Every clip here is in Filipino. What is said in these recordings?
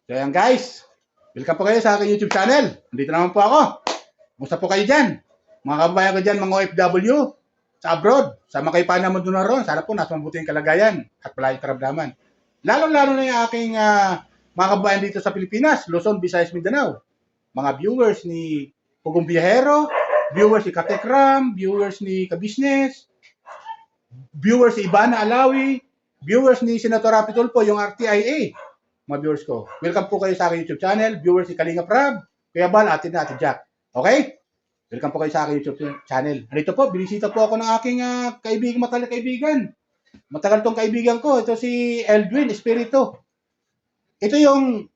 So ayan guys, welcome po kayo sa aking YouTube channel. Nandito naman po ako. Kumusta po kayo dyan? Mga kababayan ko dyan, mga OFW sa abroad. Sama kayo pa naman doon na ron. Sana po nasa mabuting kalagayan at malayong karamdaman. Lalo-lalo na yung aking mga kababayan dito sa Pilipinas, Luzon, Visayas, Mindanao. Mga viewers ni Pugong Biyahero, viewers ni Katekram, viewers ni Kabisnes, viewers ni Ivana Alawi, viewers ni Senator Rapi Tulfo, yung RTIA. Mga viewers ko. Welcome po kayo sa aking YouTube channel. Viewers si Kalinga Prab, Kuya Bal, Ate na, Ate Jack. Okay? Welcome po kayo sa aking YouTube channel. Dito po, binisita po ako ng aking kaibigan. Matagal tong kaibigan ko. Ito si Eldwin Espiritu. Ito yung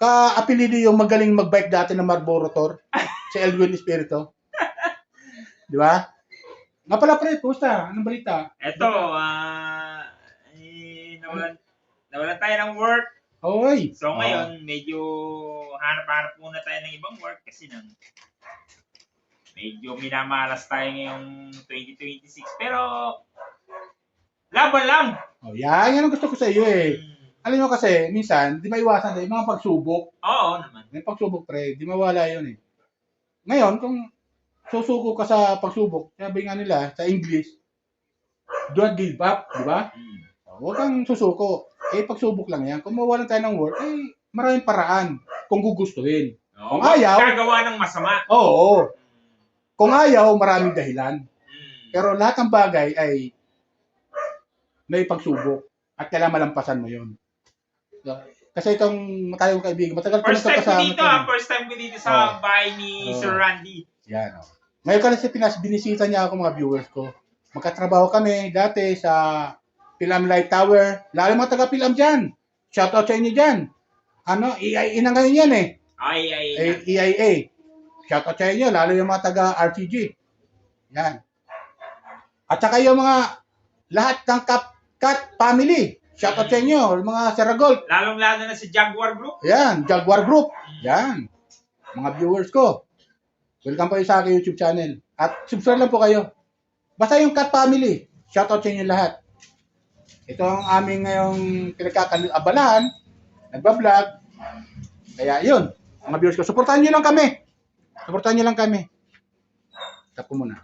ka-apelido yung magaling magbike dati ng Marlboro Tour. Si Eldwin Espiritu. Di ba? Nga pala pre, kumusta? Anong balita? Ito, nawalan tayo ng work. Hoy. So ngayon, medyo hanap-hanap muna tayo ng ibang work kasi medyo minamalas tayo ngayong 2026. Pero, laban lang. Oh, yan ang gusto ko sa iyo eh. Alam mo kasi, minsan, di maiwasan tayo, mga pagsubok. Oo naman. May pagsubok pre, di mawala yun eh. Ngayon, kung susuko ka sa pagsubok, sabi nga nila, sa English, don't give up, di ba? Huwag kang susuko. Eh, pagsubok lang yan. Kung mawalan tayo ng work, eh, maraming paraan kung gugustuhin. Kung ayaw, gagawa ng masama. Oo. Kung ayaw, maraming dahilan. Pero lahat ng bagay ay may pagsubok. At kailangan malampasan mo yun. Kasi itong tayong kaibigan, matagal ko First time ko kasama dito, first time ko dito sa bahay ni Sir Randy. Yan. Ngayon ka sa Pinas, binisita niya ako mga viewers ko. Magkatrabaho kami dati sa Pilam Light Tower. Lalo mga taga-Pilam dyan. Shoutout sa inyo dyan. EIA na ngayon yan eh. EIA. Shoutout sa inyo, lalo yung mga taga-RTG. Yan. At saka yung mga lahat ng Cat family. Shoutout sa inyo, mga Seragol. Lalong-lalo na si Jaguar Group. Yan, Jaguar Group. Yan. Mga viewers ko. Welcome po sa aking YouTube channel. At subscribe lang po kayo. Basta yung Cat family. Shoutout sa inyo lahat. Ito ang aming ngayong pinagkakaabalahan. Nagbablog. Kaya yun. Mga viewers ko, suportahan nyo lang kami. Suportahan nyo lang kami. Tap ko muna.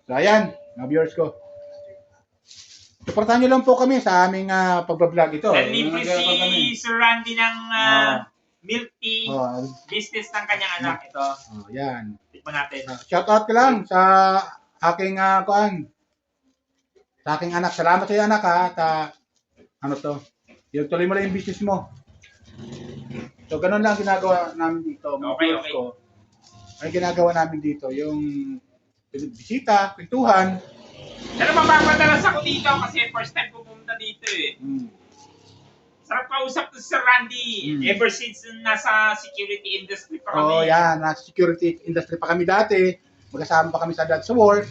So ayan, mga viewers ko. Suportahan nyo lang po kami sa aming pagbablog ito. Libre si Sir Randy ng milk tea business ng kanyang anak. Ito. Yan. Tikman natin. Shoutout ka lang sa aking sa aking anak. Salamat sa iyo anak ha. At ano to? Yung tuloy mo lang yung business mo. So ganun lang ginagawa namin dito. Okay. Ko. Ang ginagawa namin dito, yung bisita, pintuhan. Pero mapapadalas ako dito kasi first time ko pumunta dito eh. Sarap kausap to si Sir Randy. Ever since nasa security industry pa kami. Yan. Nasa security industry pa kami dati. Magkasama pa kami sa work.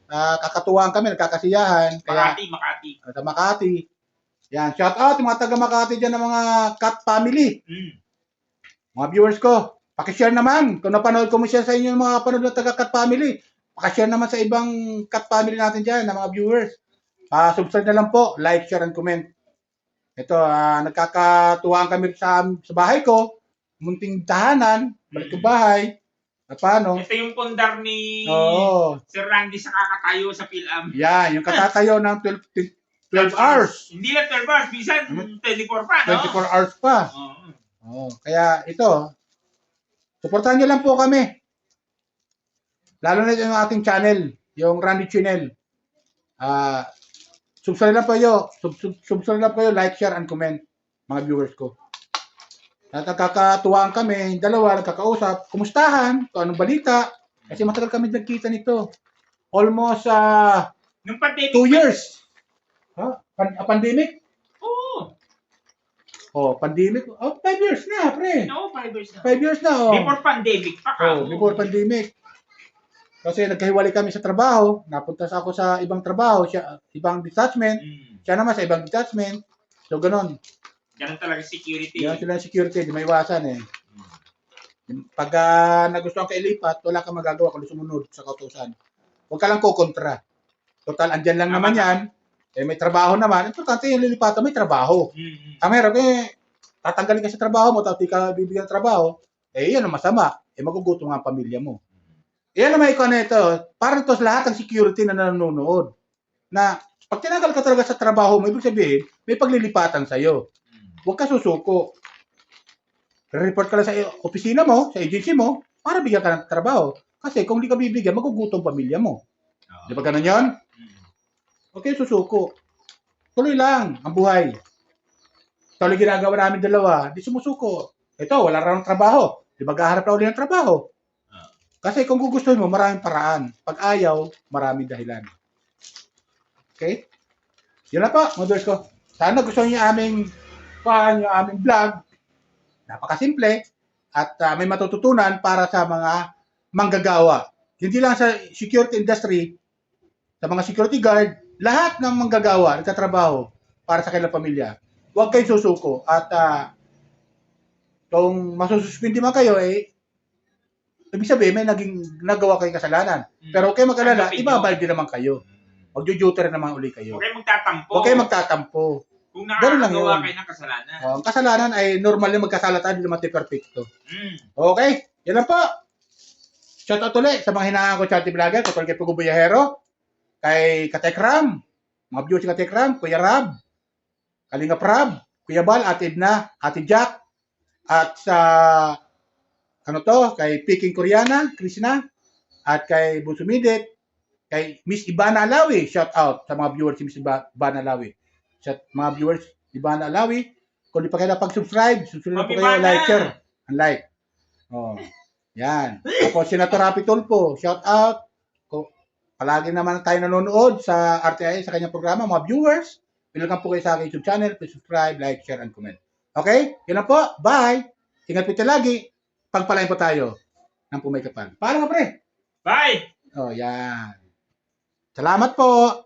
Kakatuwaan kami, nagkakasiyahan. Makati. Sa Makati. Yan. Shout out yung mga taga Makati dyan ng mga Cat family. Mga viewers ko. Pakishare naman. Kung napanood ko mo siya sa inyo yung mga panood ng taga Cat family. Pakishare naman sa ibang Cat family natin dyan ng mga viewers. Subscribe na lang po. Like, share, and comment. Ito, nagkakatuwaan kami sa bahay ko. Munting tahanan. Balik ko bahay. At paano? Ito yung pundar ni Sir Randy sa kakatayo sa Pilam. Yan, yung katatayo ng 12 hours. Hindi lang 12 hours, bisan 24 pa, no? 24 hours pa. Kaya ito, suportahan nyo lang po kami. Lalo na yung ating channel, yung Randy Channel. Subscribe lang po kayo. Subscribe lang po kayo, like, share, and comment, mga viewers ko. At nagkakatuwaan kami, dalawa, nagkakausap, kumustahan, kung anong balita. Kasi matagal kami nagkita nito. Almost 2 years. Pandemic? Oo. Pandemic. 5 years na, pre. Oo, 5 years na. 5 years na, Before pandemic pa ka. Before pandemic. Kasi nagkahiwalay kami sa trabaho. Napunta ako sa ibang trabaho, ibang detachment. Siya naman sa ibang detachment. So, ganun. Ganun talaga security. Ganun sila security, di may iwasan eh. Pag nagustuhan ka ilipat, wala kang magagawa kung sumunod sa kautusan. Huwag ka lang kukontra. Total, andyan lang naman yan. may trabaho naman, importante yung lilipatan may trabaho. Ang hirap tatanggalin ka sa trabaho mo, tapos di ka bibigyan ng trabaho, yan ang masama. Magugutom nga ang pamilya mo. Yan naman ikaw na ito, parang ito lahat ng security na nanonood. Na pag tinanggal ka talaga sa trabaho mo, ibig sabihin, may paglilipatan sa'yo. Huwag ka susuko. Report ka lang sa opisina mo, sa agency mo, para bigyan ka ng trabaho. Kasi kung di ka bibigyan, magugutom pamilya mo. Di ba ganun yun? Okay, susuko. Tuloy lang ang buhay. Ito lang ginagawa namin dalawa, di sumusuko. Ito, wala raw ng trabaho. Di maghaharap na uli ng trabaho. Kasi kung gugustuhin mo, maraming paraan. Pag ayaw, maraming dahilan. Okay? Yun na po, mga viewers ko. Sana gusto niyo yung aming vlog. Napakasimple. At may matututunan para sa mga manggagawa. Hindi lang sa security industry, sa mga security guard, lahat ng manggagawa, nagtatrabaho para sa kanilang pamilya. Huwag kayong susuko. At kung masususpindi man kayo, ibig sabihin, may nagawa kayong kasalanan. Pero huwag kayong mag-alala, ibabalik din naman kayo. Magjujuter naman uli kayo. Huwag kayong magtatampo. Huwag kayong magtatampo. Kung Ganun lang nakakagawa yun. kayo ng kasalanan. Ang kasalanan ay normal yung magkasalatan, hindi naman perfecto. Okay? Yan lang po. Shout out ulit sa mga hinahangan ko charity vlogger, katulad kay Pugo Buyahero, kay Katekram, mga viewers si Katekram, Kuya Rab, Kalinga Prab, Kuya Bal, Ate Edna, Ate Jack, at sa kay Peking Koreana, Krishna, at kay Busumidit, kay Miss Ibana Alawi, shout out sa mga viewers si Miss Ibana Alawi. Mga viewers, Ibana Alawi, kung di pa kayo napag-subscribe, subscribe na po kayo, like, share, and like. Yan. Ako, Senator Rapi Tulfo, shout out. Palagi naman tayo nanonood sa RTI sa kanyang programa, mga viewers. Welcome po kayo sa aking YouTube channel. Please subscribe, like, share, and comment. Okay? Yun na po. Bye! Ingat po tayo lagi. Pagpalain po tayo ng pumay kapal. Paalam ka, pre! Bye! Yan. Salamat po!